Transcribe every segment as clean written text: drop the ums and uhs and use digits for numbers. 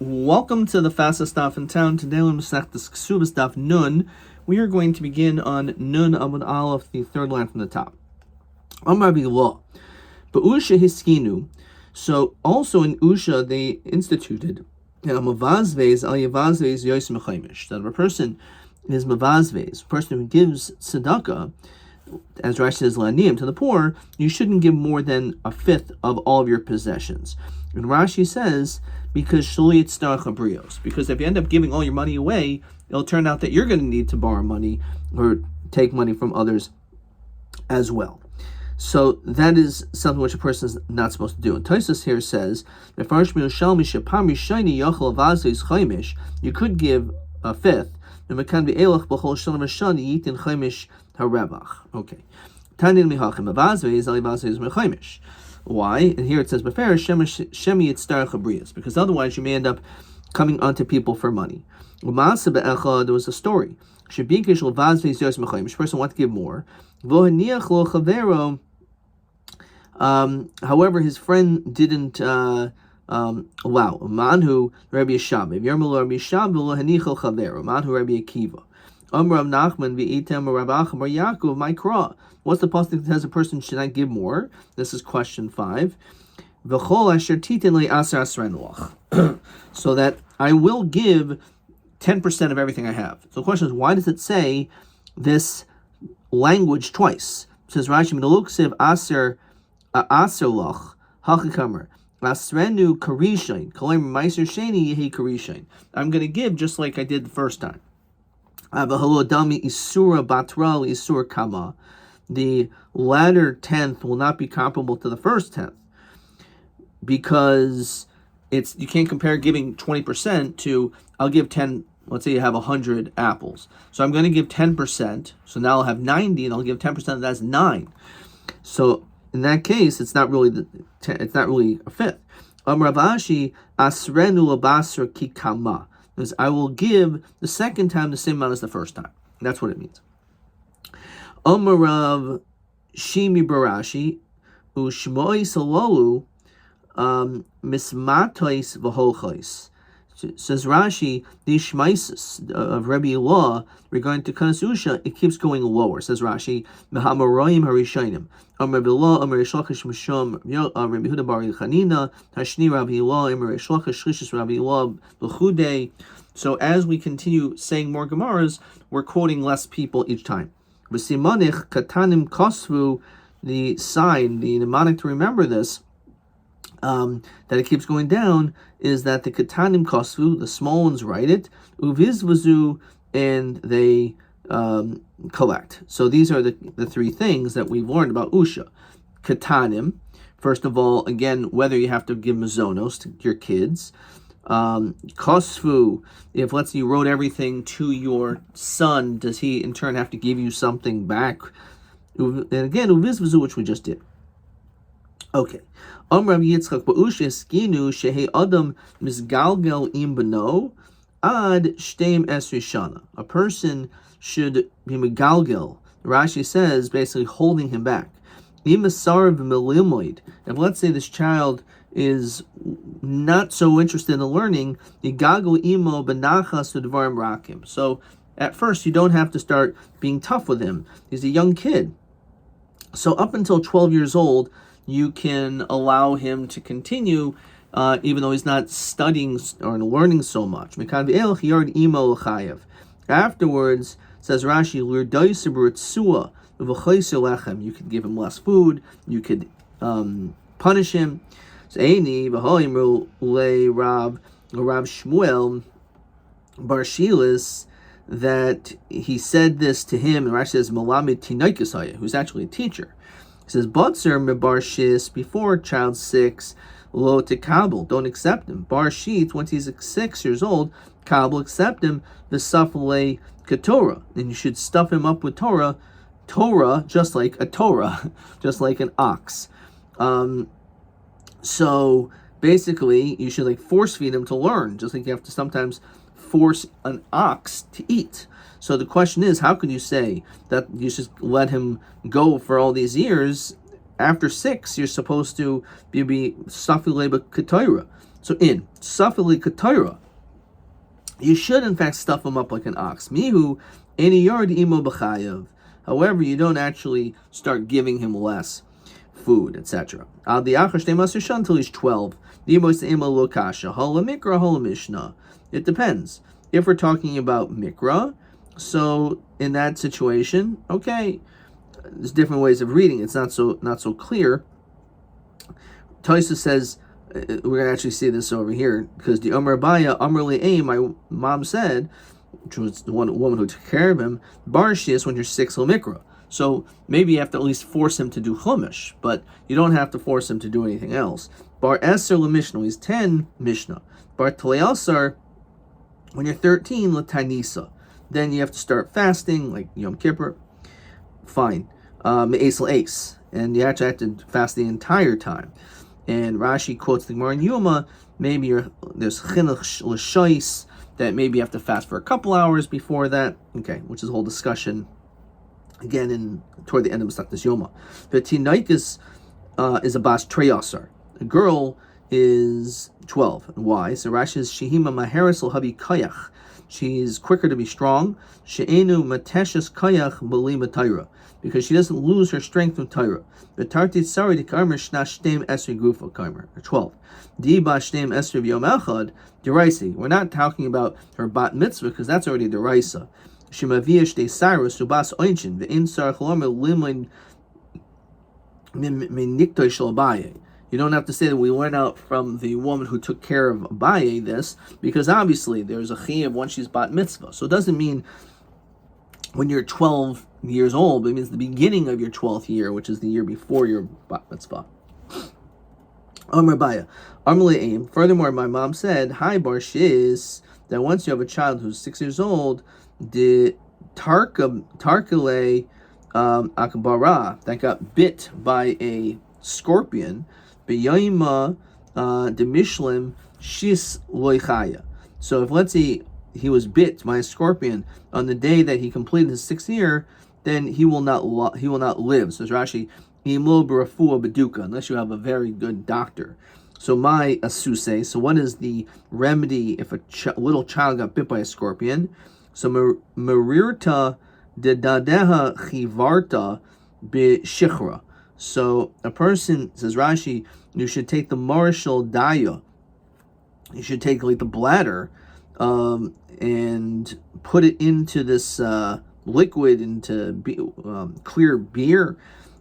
Welcome to the fastest daf in town. Today we're Masechtas Ketubot daf Nun. We are going to begin on Nun Amud Aleph, the third line from the top. Rabbi law, but Usha hiskinu. So also in Usha they instituted that a person is mavazves, a person who gives tzedakah, as Rashi says, laniim, to the poor, you shouldn't give more than a fifth of all of your possessions. And Rashi says, because because if you end up giving all your money away, it'll turn out that you're going to need to borrow money or take money from others as well. So that is something which a person is not supposed to do. And Tosfos here says, you could give a fifth. Okay. Why? And here it says, because otherwise you may end up coming onto people for money. There was a story. This person wanted to give more. However, his friend didn't allow. Manhu Rabbi Yishab. Yermelo Rabbi Yishab hanichol chavero. Manhu Rabbi Akiva. Rav Nachman v'item Rav Acham Bar Yaakov Ma'ikra. What's the pasuk that says a person should not give more? This is question 5. V'chol asher titin le'asar asren loch. So that I will give 10% of everything I have. So the question is, why does it say this language twice? It says Rashi Medaluksiv aser loch hachikamer. Asrenu karishain. Kolim meiser sheni yehi karishain. I'm going to give just like I did the first time. Avahalodami isura batral isur kama. The latter tenth will not be comparable to the first tenth, because you can't compare giving 20% to I'll give 10. Let's say you have 100 apples, so I'm going to give 10%. So now I'll have 90, and I'll give 10%. That's 9. So in that case, it's not really a fifth. Ravashi asrenu labasra kikama. Because I will give the second time the same amount as the first time. That's what it means. Rav Shimi Barashi ushmoi salolu mismatois v'holchos. Says Rashi, the shmaisis of Rabbi Law regarding to Kanasusha, it keeps going lower. Says Rashi, Mehamoraim Harishainim. Rabbi Law, Rabbi Shlachish Misham, Rabbi Huda Bar Chanina, Hashni Rabbi Law, Rabbi Shlachish Shlishis Rabbi Law, L'chude. So as we continue saying more Gemaras, we're quoting less people each time. V'simanich Katanim Kosvu, the sign, the mnemonic to remember this, that it keeps going down, is that the katanim kosvu, the small ones write it, uvizvazu, and they collect. So these are the three things that we've learned about Usha. Katanim, first of all, again, whether you have to give mazonos to your kids. Kosvu, if let's say you wrote everything to your son, does he in turn have to give you something back? And again, uvizvazu, which we just did. Okay. Rabbi Yitzchak ba'usha skinu shehe adam misgalgel im beno ad shteim esri shana. A person should be megalgel. Rashi says, basically holding him back. Imasar v'melimoid. If let's say this child is not so interested in learning, yigago imo benachas udvarim rakim. So at first you don't have to start being tough with him. He's a young kid. So up until 12 years old, you can allow him to continue, even though he's not studying or learning so much. Afterwards, says Rashi, you could give him less food, you could punish him. Rav Shmuel Bar Shilas, that he said this to him, and Rashi says, Malamid Tinaikasaya, who's actually a teacher. He says, Botzer mebar shis, before child 6, lo to kabel, don't accept him. Bar shit, once he's 6 years old, kabel, accept him, v'safle ketorah, and you should stuff him up with Torah, just like a Torah, just like an ox. So basically, you should force feed him to learn, just like you have to sometimes force an ox to eat. So the question is, how can you say that you should let him go for all these years? After 6, you're supposed to be Safileba Ketira. So in Safali Katira, you should in fact stuff him up like an ox. Mihu any yard imo b'chayav. However, you don't actually start giving him less food, etc. Al diachash demasur until he's 12. Dimos imo lokasha hala mikra hala mishnah. It depends. If we're talking about mikra, so in that situation, okay, there's different ways of reading. It's not so clear. Taisa says, we're going to actually see this over here, because the Amar Baya, Amar Le'eh, my mom said, which was the woman who took care of him, Bar Shias when you're 6 Mikra. So maybe you have to at least force him to do Chumash, but you don't have to force him to do anything else. Bar Eser LeMishnah, he's 10 Mishnah. Bar Tleasar, when you're 13, L'Tanisa. Then you have to start fasting, like Yom Kippur. Fine. Me'es L'Ace. And you actually have to fast the entire time. And Rashi quotes the Gemara in Yoma, maybe there's chinuch l'shois, that maybe you have to fast for a couple hours before that. Okay, which is a whole discussion, again, toward the end of Masechtas Yoma. The Tinaitis is a bas treyasar. A girl is 12. Why? So Rashi says, Shehima maheres l'habi kayach. She's quicker to be strong. She'enu mateshes kayach b'li matayra. Because she doesn't lose her strength from Torah. The Tartit Sari de Karmer Shnash Shtem Esri Gufa Karmer, 12. Diba Shtem Esri Yom Echad, Deraisi. We're not talking about her bat mitzvah, because that's already Deraisa. Shemavia Shte Cyrus, Subas Oinchin, the Insar Chlomer Limlin Miniktoy Shalabaye. You don't have to say that we went out from the woman who took care of Abaye this, because obviously there's a chiyuv once she's bat mitzvah. So it doesn't mean when you're 12 years old, but it means the beginning of your 12th year, which is the year before your bat mitzvah. Amar Baya, Amar Le'im. Furthermore, my mom said, Hi Bar Shiz, that once you have a child who's 6 years old, the Tarkale Akbara, that got bit by a scorpion, B'yayma de Mishlim Shis Loichaya. So if, let's say, he was bit by a scorpion on the day that he completed his 6th year, then he will not live. So Rashi, Imlo Barafua Beduka, unless you have a very good doctor. So my asuse. So what is the remedy if a little child got bit by a scorpion? So Marirta de Dadeha Chivarta B'Shichra. So a person, says Rashi, you should take the Marshal Daya. You should take like the bladder, and put it into this liquid, into clear beer,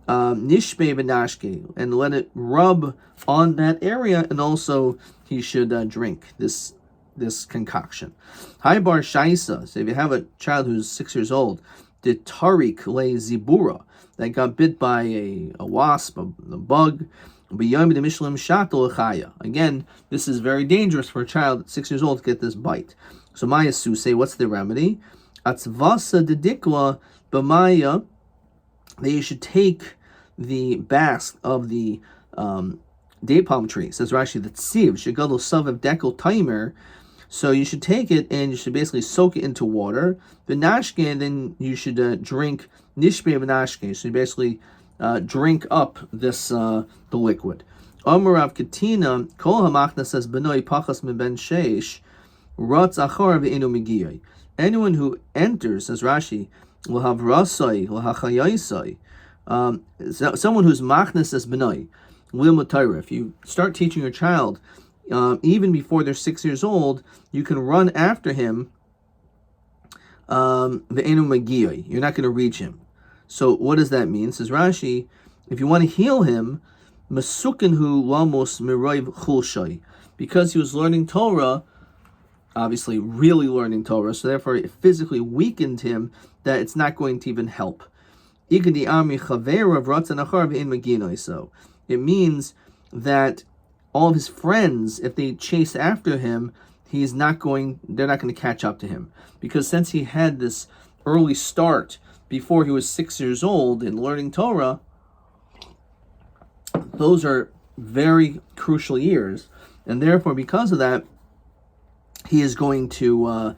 nishbe benashke, and let it rub on that area, and also he should drink this concoction. Hi bar shaisa. So if you have a child who's 6 years old, the tarik le zibura, that got bit by a wasp, a bug. Again, this is very dangerous for a child at 6 years old to get this bite. So Maya Su say, what's the remedy? Atzvasa dedikla b'maya, that you should take the bast of the date palm tree. Says Rashi, the tziv shegalo savav dekel timer. So you should take it and you should basically soak it into water. The nashke, and then you should drink nishbe of nashke. So you basically drink up this the liquid. Amarav Katina Kol Hamachna says Benoi Pachas Meben Sheish Ratz Achar Ve'enu Megiyai. Anyone who enters, says Rashi, will have Rasai, will have Chayaisai. Someone who's Machna says Benoi Lil Torah. If you start teaching your child, even before they're 6 years old, you can run after him. Ve'enu Megiyai. You're not going to reach him. So what does that mean? Says Rashi, if you want to heal him, Masukinhu Lamos Mirayv Chulshai, because he was learning Torah, obviously really learning Torah, so therefore it physically weakened him that it's not going to even help. So it means that all of his friends, if they chase after him, they're not going to catch up to him. Because since he had this early start before he was 6 years old in learning Torah, those are very crucial years, and therefore because of that, he is going to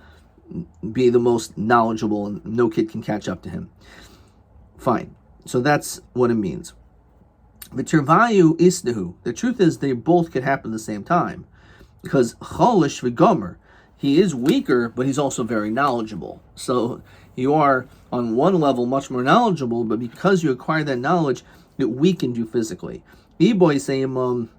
be the most knowledgeable, and no kid can catch up to him. Fine, so that's what it means. V'tirvayu isnehu. The truth is they both could happen at the same time. because cholish v'gomer, he is weaker, but he's also very knowledgeable. So you are on one level much more knowledgeable, but because you acquired that knowledge, it weakened you physically. Iboy seima,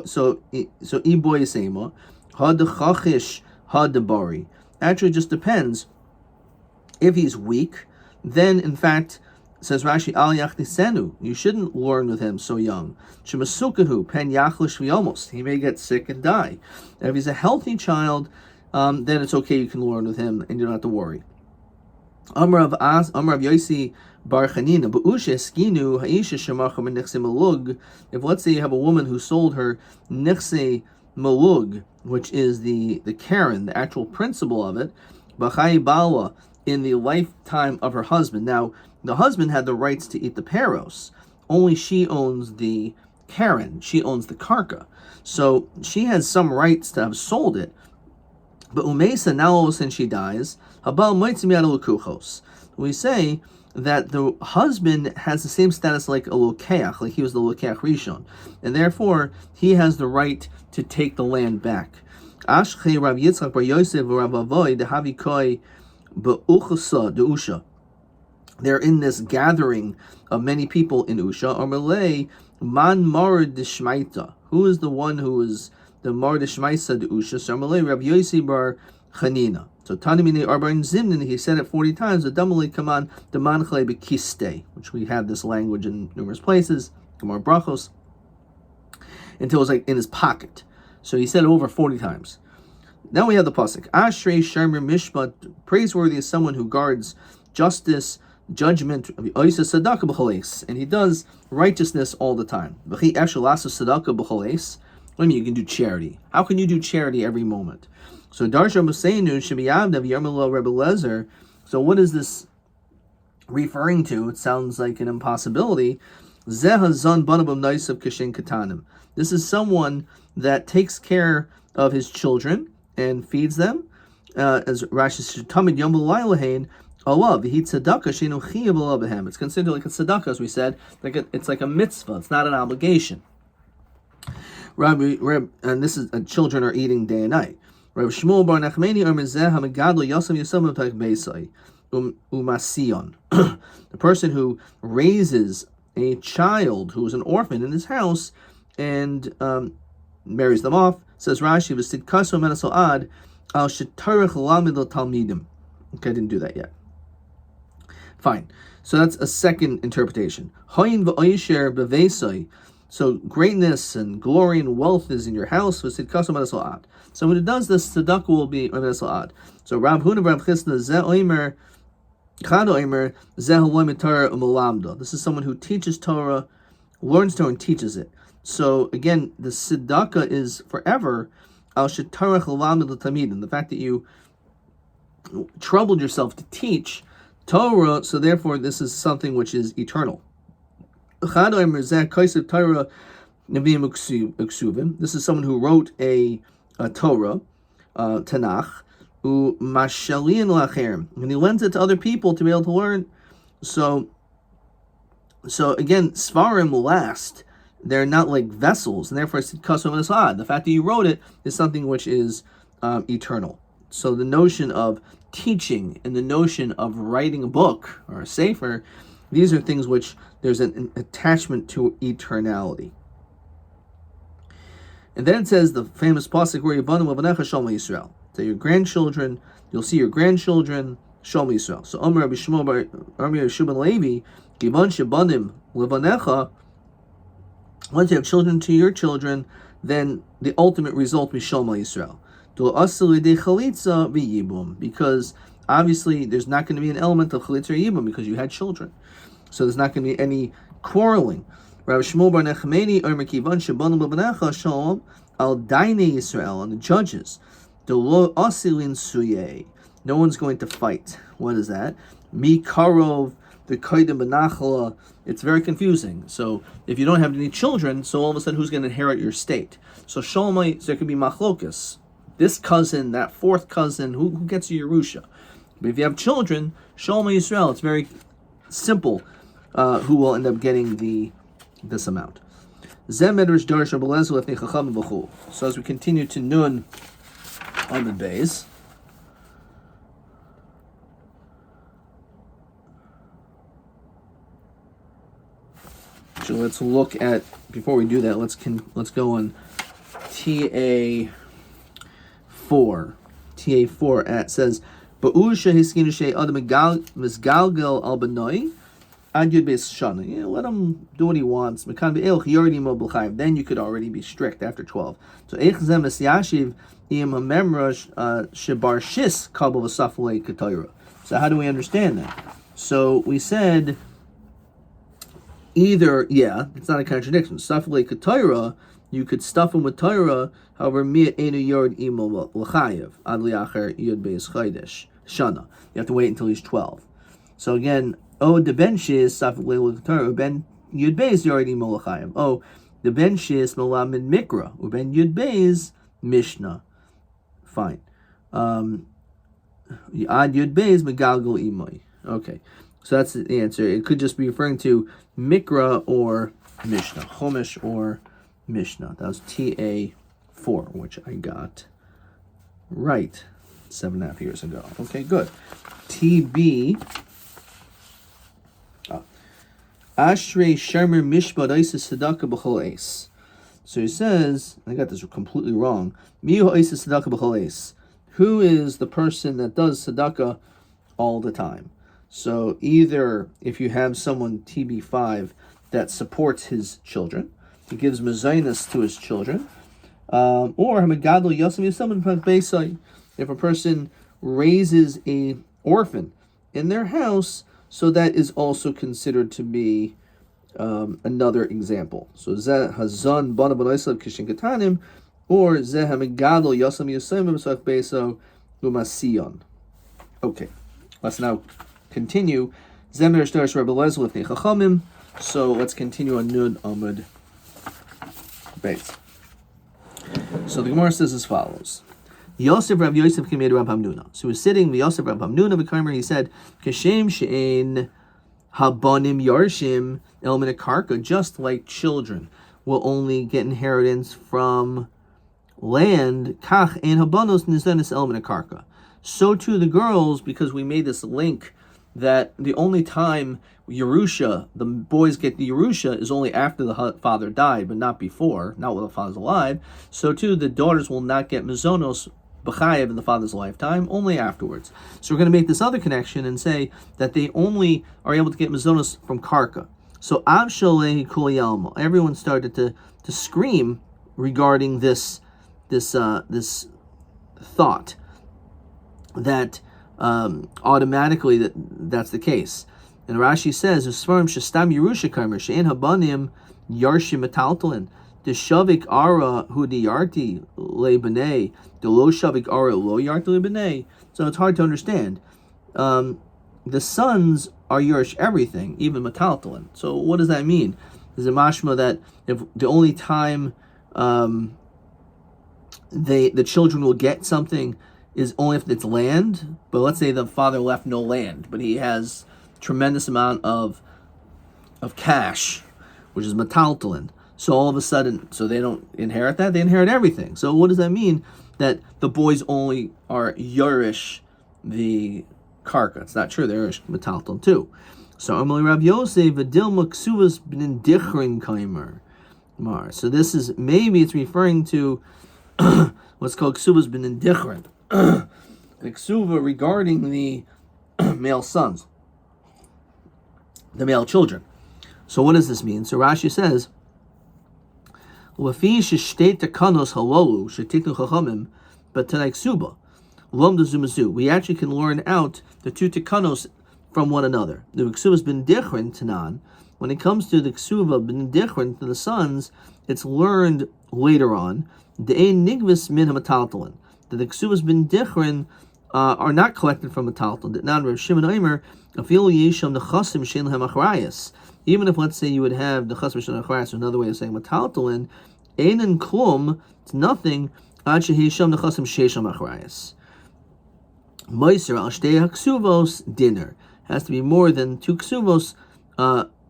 so iboy seima, had chachish had bari. Actually, it just depends. If he's weak, then in fact, says Rashi, al yachnisenu, you shouldn't learn with him so young. Shemasukahu pen yachlish v'yomos, he may get sick and die. And if he's a healthy child, then it's okay, you can learn with him and you don't have to worry. Amar of Yosi bar Chanina, ba'usha eskinu ha'isha shemacha m'nichse malug. If let's say you have a woman who sold her nichse malug, which is the Karen, the actual principle of it, b'chai bala, in the lifetime of her husband. Now, the husband had the rights to eat the peros. Only she owns the Karen. She owns the karka. So she has some rights to have sold it. But umesa, now since she dies, habal moitzim lukuchos. We say that the husband has the same status like a lokeach, like he was the lokeach rishon, and therefore he has the right to take the land back. Ashche Rav Yitzchak bar Yosef Rav Avoy dehavi koi be'uchasa deusha. They're in this gathering of many people in Usha. Amalei man mar deshmaita. Who is the one who is the mar deshmaita de Usha? So Amalei Rabbi Yosi bar Chanina. So Tanimine Arbain Zimnin, he said it 40 times. The Damali Kaman the Manchle Bekiste, which we have this language in numerous places. Gemara Brachos. Until it was like in his pocket. So he said it over 40 times. Now we have the pasuk. Ashrei Sharmir Mishpat. Praiseworthy is someone who guards justice, judgment, and he does righteousness all the time. What do you mean you can do charity? How can you do charity every moment? So Darsha Musainu Shibiyavnav Yarmalo Rebbe Lezer. So what is this referring to? It sounds like an impossibility. Zehazan Banabam Naisav Kishin Katanim. This is someone that takes care of his children and feeds them. As Rashi says, Tamid Yom Lailahain. It's considered like a tzedakah, as we said. It's like a mitzvah. It's not an obligation. Rabbi, and this is children are eating day and night. Rabbi Shmuel bar Nachmani Umasiyon. The person who raises a child who is an orphan in his house and marries them off, says Rashi, V'sid kaso menasal ad al shetarech lamid talmidim. Okay, I didn't do that yet. Fine. So that's a second interpretation. So greatness and glory and wealth is in your house. So when it does this, tzedakah will be ad. So Rav Huna Rav Chisna Zeh Oimer Chad Oimer Zeh Haloim Torah Umalamda. This is someone who teaches Torah, learns Torah, and teaches it. So again, the tzedakah is forever. Al shetarech lamid l'tamid. The fact that you troubled yourself to teach Torah, so therefore this is something which is eternal. This is someone who wrote a Torah, Tanakh, and he lends it to other people to be able to learn. So again, Svarim last. They're not like vessels, and therefore it's Kasam Asad. The fact that you wrote it is something which is eternal. So the notion of teaching and the notion of writing a book or a sefer, these are things which there's an attachment to eternality. And then it says the famous pasuk where Yivanu Avanecha Shalma Yisrael. So your grandchildren, you'll see your grandchildren, Shalma Yisrael. So Amar Rabbi Shmuel bar Shubin Levi, Givan Shebanim Levanecha. Once you have children to your children, then the ultimate result is Shalma Yisrael. Because obviously there's not going to be an element of chalitza or yibum because you had children, so there's not going to be any quarreling. Rabbi Shmuel bar Nechemeni Omer Kivan Shebanu B'Banecha Shalom Al Dainei Yisrael, on the judges. Delo Asilin Suye. No one's going to fight. What is that? Mi Karov the Kaidim Benachla. It's very confusing. So if you don't have any children, so all of a sudden who's going to inherit your state? So Shalom, so there could be machlokas. This cousin, that fourth cousin, who gets you Yerusha? But if you have children, Shalom Yisrael, it's very simple who will end up getting this amount. So as we continue to Nun on the base. So let's look at, before we do that, let's go on TA4. TA4 says, Ba'usha hiskinu shei adam misgalgal al benoi ad yud beis shana. Yeah, let him do what he wants. Mekan be'elch yordi mo b'chayim. Then you could already be strict after 12. So eich zem es yashiv im hamemra shebar shis kabel v'saflei ketayra. So how do we understand that? So we said either, it's not a contradiction. Saflei ketayra, you could stuff him with Torah. However, mi'at enu yord imo l'chayev ad liacher yud beis chaydesh shana. You have to wait until he's 12. So again, the ben shis saflei ketayra ben yud beis yord imo l'chayev. The ben shis melamed mikra uben yud beis mishnah. Fine. Ad yud beis megalgal imoy. Okay, so that's the answer. It could just be referring to mikra or mishnah, chumash or Mishnah. That was TA4, which I got right 7.5 years ago. Okay, good. TB. Ashrei Shermer Mishpat Isis Sedaka B'chol Eis. So he says, I got this completely wrong. Mihu Isis Sedaka B'chol Eis. Who is the person that does tzedakah all the time? So either if you have someone TB5 that supports his children, he gives mezainas to his children, or if a person raises a orphan in their house, so that is also considered to be another example. So zeh hazan bana b'naislav kishin katanim, or zeh hamigadol yasam yasem b'sach beso umasiyon. Okay, let's now continue. Zemer shtarish Rabbi Lezel lifnei chachamim. So let's continue on Nun Amud Beis. So the Gemara says as follows: Yosef Rav Yosef came to Rav Hamnuna. So he was sitting. Yosef Rav Hamnuna v'Kaimer. He said, "Kashem she'ein habanim yarshim el min karka." Just like children will only get inheritance from land, kach ein habanos nizanis el min karka. So too the girls, because we made this link that the only time Yerusha, the boys get the Yerusha, is only after the father died, but not before, not while the father's alive. So too, the daughters will not get Mizonos B'chayev in the father's lifetime, only afterwards. So we're going to make this other connection and say that they only are able to get Mizonos from Karka. So Av Sholei Kol Yalma, everyone started to scream regarding this thought that automatically that's the case. And Rashi says, "Usfarim shestam Yerusha Kaimer she'en habanim yarshim metaltalin the shavik ara hu diyarti lebenei the lo shavik ara lo yarti lebenei." So it's hard to understand. The sons are Yerush everything, even metaltalin. So what does that mean? Is it mashma that if the only time the children will get something is only if it's land? But let's say the father left no land, but he has tremendous amount of cash, which is metaltalin. So all of a sudden, so they don't inherit that, they inherit everything. So what does that mean? That the boys only are Yerush the karka. It's not true, they're Yerush metaltalin too. So Amalei Rav Yosef v'dilma ksuvas b'nin dichrin kaimer. So this is, maybe it's referring to what's called ksuvas b'nin dichrin. The ksuva regarding the male sons, the male children. So what does this mean? So Rashi says, "Lafi sheshtei takanos halolu shetiknu chachamim, but tonight ksuba lom dezumazu." We actually can learn out the two takanos from one another. The ksuva has been different tanan. When it comes to the ksuva been different to the sons, it's learned later on. De'ein nigvis min hamataltalin. That the ksuvas bin dichrin are not collected from a taltal. That not Rav Shimon Omer afilu yisham nechasim shein lehem achrayas. Even if, let's say, you would have the chasim shein achrayas, another way of saying metaltalin, einen klum, it's nothing. Ad shehisham nechasim sheisham achrayas. Meiser al shtei haksuvos dinner has to be more than two ksuvos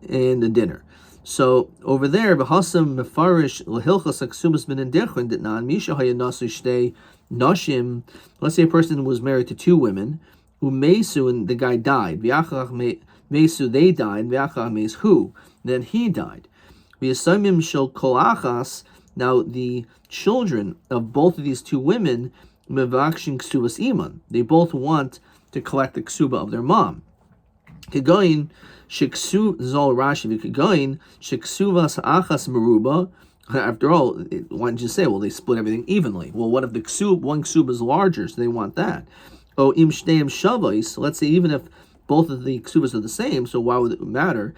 in the dinner. So over there, Bahasam Mefarish Lahilchas Aksubas bin Indechrin did not Misha Hayanasu Shtei Nashim. Let's say a person was married to two women, Umesu, and the guy died. V'achach Mesu, they died. V'achach Mes who? Then he died. V'yasamim Shel Kol Achas. Now the children of both of these two women, Mevakshin Ksubas Iman, they both want to collect the ksuba of their mom. Kegoin Shiksu Zol Rashi Kegoin Shiksuvas Achas Meruba. After all, why didn't you say, well, they split everything evenly? Well, what if the one ksuba is larger, so they want that? Oh, im shteim shavos. Let's say even if both of the ksubas are the same, so why would it matter?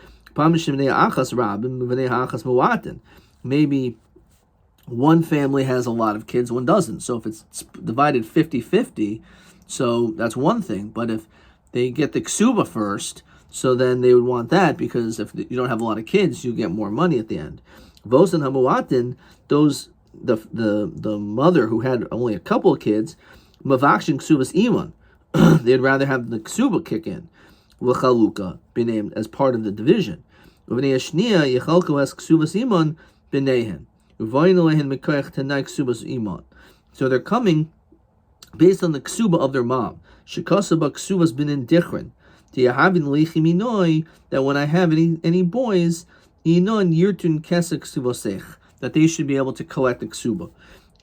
Maybe one family has a lot of kids, one doesn't. So if it's divided 50-50, so that's one thing. But if they get the ksuba first, so then they would want that, because if you don't have a lot of kids, you get more money at the end. Vos and hamuatin, those the mother who had only a couple of kids, mavakshin ksubas iman, they'd rather have the ksuba kick in, l'chaluka, be named as part of the division. Uvnei ashniya yechalku es ksubas iman b'neihen, uvayin lehen mekayach tanai ksubas iman. So they're coming based on the ksuba of their mom. Shekasaba ksubas binin dichrin. Tiyahavin leichiminoi, that when I have any boys, inon yirtun kesek ksubosech, that they should be able to collect the ksuba.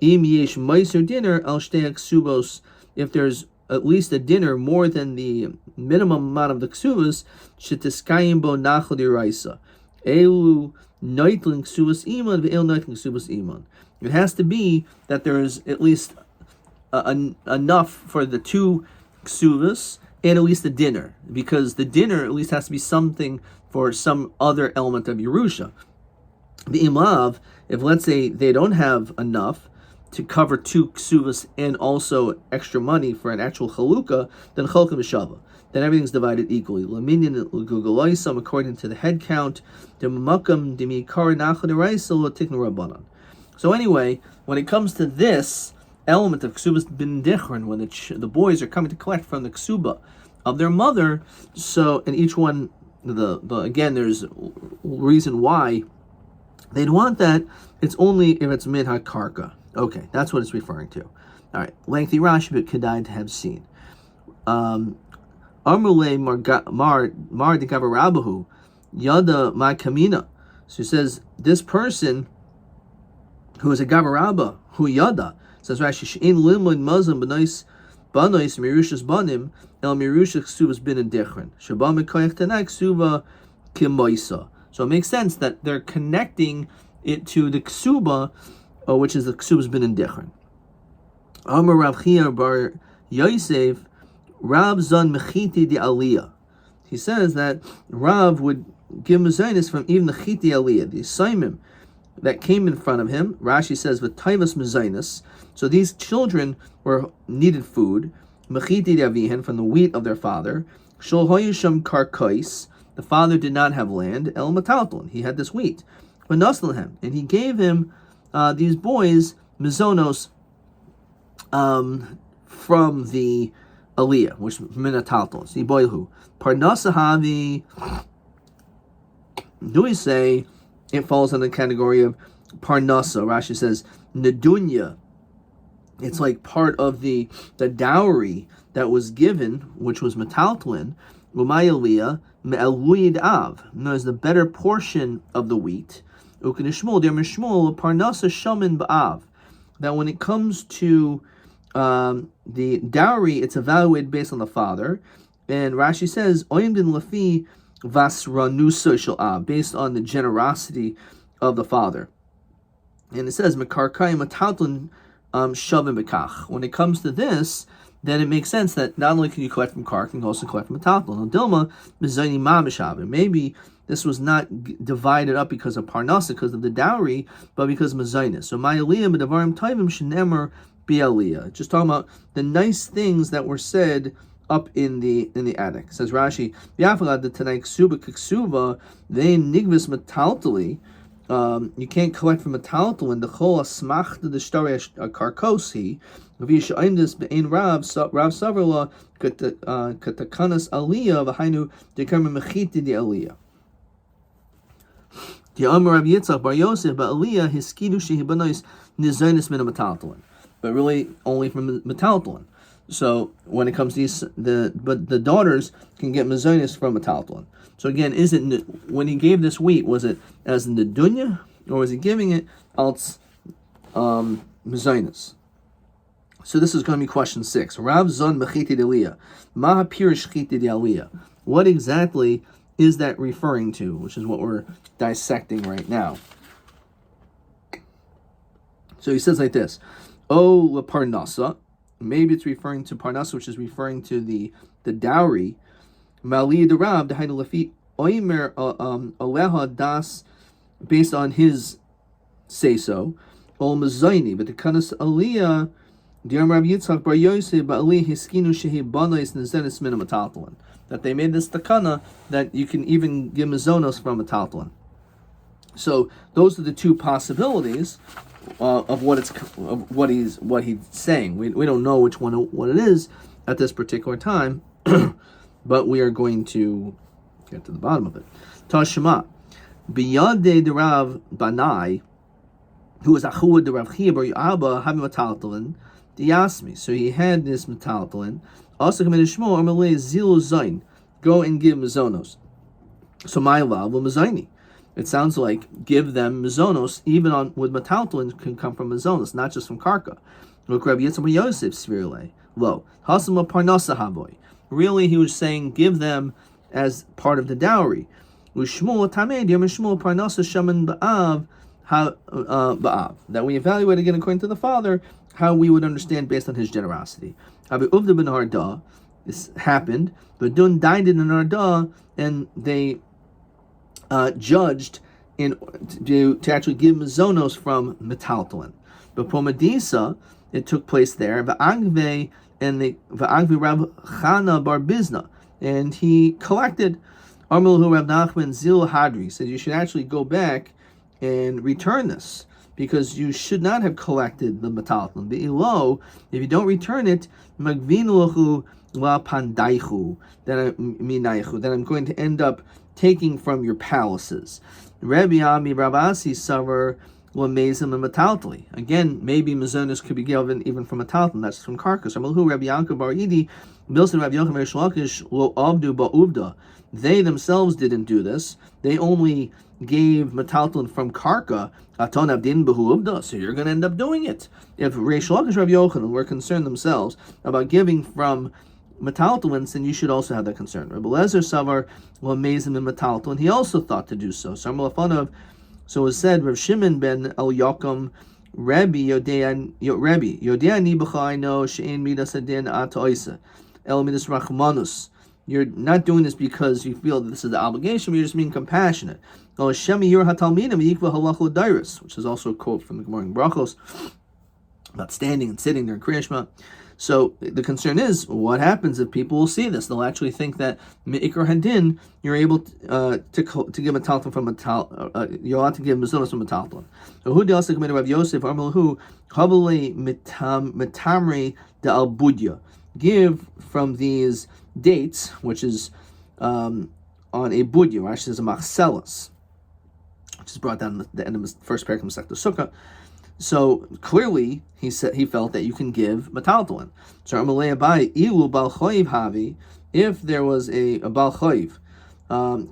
Im yesh meiser dinner al shtei ksubos, if there's at least a dinner more than the minimum amount of the ksubas, shetiskayim bo nachal diraisa. Elu noitlin ksubas iman ve'el noitlin ksubas iman. It has to be that there is at least enough for the two ksubas and at least a dinner, because the dinner at least has to be something for some other element of Yerusha. The imav, if let's say they don't have enough to cover two ksuvas and also extra money for an actual chalukah, then chalka b'shava. Then everything's divided equally. Laminyan l'gugaloisam, according to the head count. D'makam d'mikar nachad d'raisa l'tiknu rabbanan. So anyway, when it comes to this element of ksubas bin dichron, when the boys are coming to collect from the ksuba of their mother, so and each one, again, there's a reason why they'd want that. It's only if it's min hakarka. Okay, that's what it's referring to. All right, lengthy Rashi, but kedai to have seen. Amrule mar de gavarabahu yada ma kamina. So he says this person who is a gavaraba who yada, says Rashi, she'in limud mazam b'nois mirushas banim el mirushas ksuvas bin and dichrin shabam mekayach tanai ksuva kimoisa. So it makes sense that they're connecting it to the ksuba, which is the ksubas bin and dichrin. Amar Rav Chia bar Yosef Rav zon mechiti di aliyah. He says that Rav would give mezainis from even the chiti aliyah, the assignment that came in front of him. Rashi says with taivas mezainis. So these children needed food. Mechiti di avihen, from the wheat of their father. Shol hoyisham karkais. The father did not have land. El matalton, he had this wheat. V'naslhem, and he gave him these boys mizonos from the aliyah, which minatalton. See boyhu parnasahavi. Do we say it falls in the category of parnasa? Rashi says nedunya. It's like part of the dowry that was given, which was metaltlin. Umayaliyah me'eluyid av. There's the better portion of the wheat. Ukanishmol der mishmol parnasa shamin ba'av. That when it comes to the dowry, it's evaluated based on the father. And Rashi says oyim din lafi vasranusa shel av, based on the generosity of the father. And it says mekarkayim metaltlin shavim bekach. When it comes to this, then it makes sense that not only can you collect from kark, you can also collect from metaltlin. Dilma mizayni mamishavim. Maybe this was not divided up because of parnasa, because of the dowry, but because of mezainis. So ma'aliyah b'davarim taivim shenemer bi'aliyah. Just talking about the nice things that were said up in the attic. Says Rashi, Yafalad the Tanai Ksuba Ksuba, they nigvis metaltali. You can't collect from metaltalin the chol asmach the shtari karkosi. V'yisha aimdis be'ein Rav Savarla katakanas aliyah v'hainu dekarma mechiti di aliyah. The Amar Rabbi Yitzchak Bar Yosef Ba'aliyah Hiskidu Shehibanois Nizonis Min Metaltalin, but really only from Metaltalin. So when it comes to these, the daughters can get Mizonis from Metaltalin. So again, is it when he gave this wheat, was it as in the dunya, or was he giving it als Mizonis? So this is going to be question 6. Rav Zon Mechiti Deliyah. Maha Pirish Chiti Deliyah. What exactly is that referring to? Which is what we're dissecting right now. So he says like this. O la Parnasa. Maybe it's referring to Parnasa, which is referring to the dowry. Mali de Rab, the Hainu Lafi Oimer Aleha Das, based on his say so. Ol Mazaini, but the Kanas Aliyah. That they made this takana that you can even give mizonos from a taltalin. So those are the two possibilities of what he's saying. We don't know which one what it is at this particular time, but we are going to get to the bottom of it. Tashma biyade de Rav Banai, who was achud de Rav Chia bar Abba having a taltalin. Yasmi. So he had this metaltalin. Also committed shmo or malay zilu zain. Go and give mizonos. So my love will mizaini. It sounds like give them mizonos even on with metaltalin can come from mizonos, not just from karka. Look, Rabbi Yitzchak Yosef svirle lo hasam parnasa havoy. Really, he was saying give them as part of the dowry. Ushmul tamed yom shmul parnasa shaman ba'av ba'av. That we evaluate again according to the father how we would understand based on his generosity. Rabbi Uvda ben Harda, this happened, but Dun died in Harda, and they judged to actually give mizonos from metaltalin. But Pomadisa, it took place there. Va'agve Rav Chana bar Bizna, and he collected. Armelhu Rav Nachman Zil Hadri said you should actually go back and return this, because you should not have collected the metaltalin. Be'ilo, if you don't return it, magvinulahu la pandaichu, then I'm going to end up taking from your palaces. Rabbi Ami Rabasi Savar Lamezim and Metaltali. Again, maybe mizonos could be given even from metaltalin. That's from carcass. Amalhu Rabbi Yankov Bar Idi, Milson Rabbi Yochim Reish Lakish Lo Avdu Ba'uvda. They themselves didn't do this. They only gave metaltalin from karka. Aton Abdin Behuuvda. So you're going to end up doing it. If Reish Lakish Rabbi Yochanan were concerned themselves about giving from metaltalin, then you should also have that concern. Rabbi Lezer Savar Lamezim and metaltalin. He also thought to do so. So it was said, Rav Shimon ben El Yochim, Rabbi Yodeani B'chai no she'en midas adin atoisa el midas rachmanus. You're not doing this because you feel that this is the obligation, but you're just being compassionate. Which is also a quote from the Gemara in Brachos about standing and sitting during Kriya Shema. So the concern is, what happens if people will see this? They'll actually think that Me'ikar Hadin, you're able to give a taltalin from a you're allowed to give mizonos from a taltalin. Who the also committed Rav Yosef Armelhu Habale Metamri de Albudya. Give from these dates, which is on a budya, or actually there's a machselas, which is brought down at the end of the first paragraph of Masechta Sukkah. So clearly, he felt that you can give metaltalin. So Amalei Abai Ilu Bal Chayiv Havi, if there was a Bal Chayiv,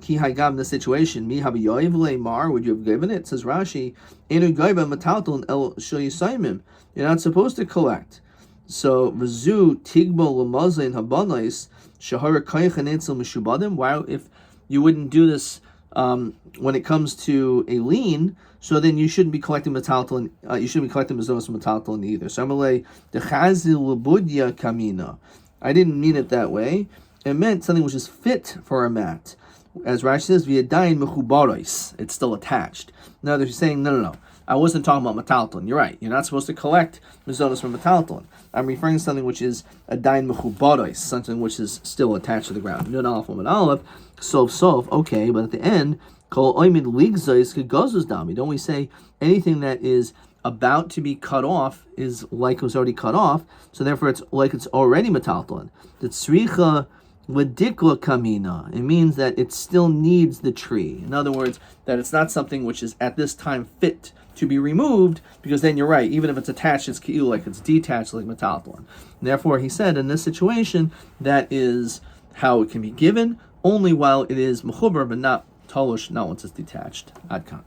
Ki Haigam in the situation, Mi Habi Yoiv Leimar, would you have given it? Says Rashi, Enu Gaiba metaltalin El Shoyisaimim. You're not supposed to collect. So Vizu Tigbo Lamazin Habanais Shahara Kaichan Etzel Mishubadim. Why, if you wouldn't do this when it comes to a lien, so then you shouldn't be collecting metaltalin. You shouldn't be collecting mizonos from metaltalin either. So Amalei Dechazil Labudya Kamina. I didn't mean it that way. It meant something which is fit for a mat. As Rashi says, V'yadayin mechubaros. It's still attached. Now they're saying no. I wasn't talking about metaltalin. You're right. You're not supposed to collect mizonos from metaltalin. I'm referring to something which is a dain mechubaros, something which is still attached to the ground. Nun aleph and aleph, sof. Okay, but at the end, kol oimid ligzais kegozos dami. Don't we say anything that is about to be cut off is like it was already cut off? So therefore, it's like it's already metaltalin. The tzricha Ladikla kamina. It means that it still needs the tree. In other words, that it's not something which is at this time fit to be removed, because then you're right, even if it's attached, it's ki'u, like it's detached, like metaltalon. Therefore, he said, in this situation, that is how it can be given, only while it is mechuber, but not tolush, not once it's detached. Adkan.